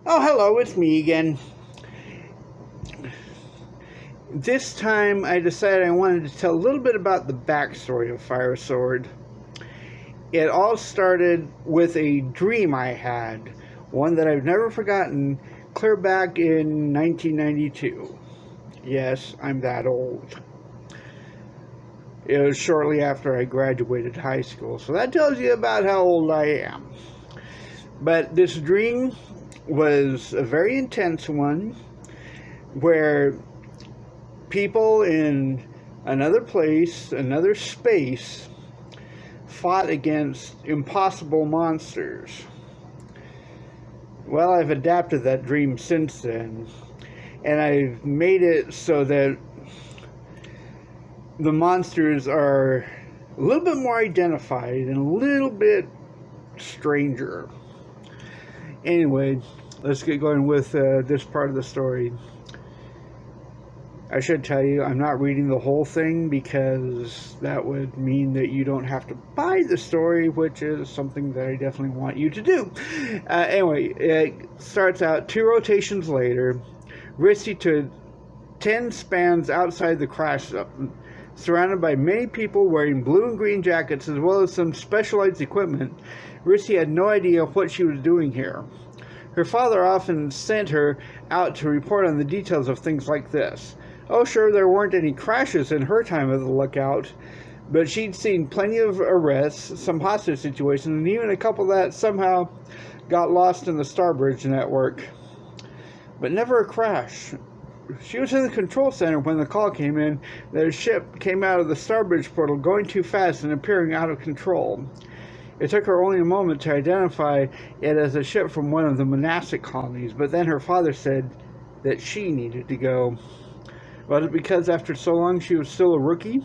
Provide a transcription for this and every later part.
Oh, hello, it's me again. This time I decided I wanted to tell a little bit about the backstory of PhiraSword. It all started with a dream I had, one that I've never forgotten, clear back in 1992. Yes, I'm that old. It was shortly after I graduated high school, so that tells you about how old I am. But this dream was a very intense one where people in another place, another space, fought against impossible monsters. Well, I've adapted that dream since then, and I've made it so that the monsters are a little bit more identified and a little bit stranger. Anyway, let's get going with this part of the story. I should tell you, I'm not reading the whole thing because that would mean that you don't have to buy the story, which is something that I definitely want you to do. Anyway, it starts out 2 rotations later. Risti to 10 spans outside the crash zone, surrounded by many people wearing blue and green jackets as well as some specialized equipment. Risti had no idea what she was doing here. Her father often sent her out to report on the details of things like this. Oh, sure, there weren't any crashes in her time at the lookout, but she'd seen plenty of arrests, some hostage situations, and even a couple that somehow got lost in the Starbridge network. But never a crash. She was in the control center when the call came in that a ship came out of the Starbridge portal going too fast and appearing out of control. It took her only a moment to identify it as a ship from one of the monastic colonies, but then her father said that she needed to go. Was it because after so long she was still a rookie?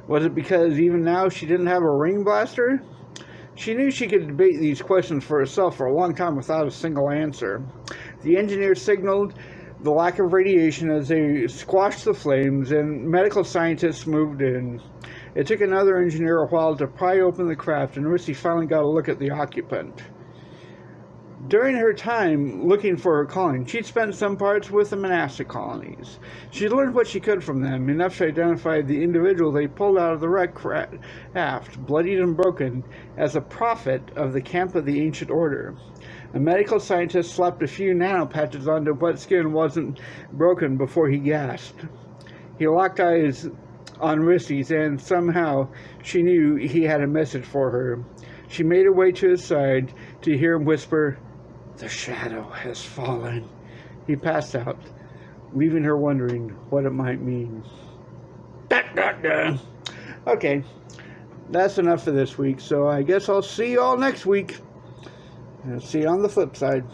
Was it because even now she didn't have a ring blaster? She knew she could debate these questions for herself for a long time without a single answer. The engineer signaled the lack of radiation as they squashed the flames, and medical scientists moved in. It took another engineer a while to pry open the craft, and Risti finally got a look at the occupant. During her time looking for her calling, she'd spent some parts with the monastic colonies. She'd learned what she could from them, enough to identify the individual they pulled out of the wreck craft, bloodied and broken, as a prophet of the camp of the Ancient Order. A medical scientist slapped a few nanopatches onto what skin wasn't broken before he gasped. He locked eyes on Risti's, and somehow she knew he had a message for her. She made her way to his side to hear him whisper, "The shadow has fallen." He passed out, leaving her wondering what it might mean. Okay, that's enough for this week, so I guess I'll see you all next week. And see you on the flip side.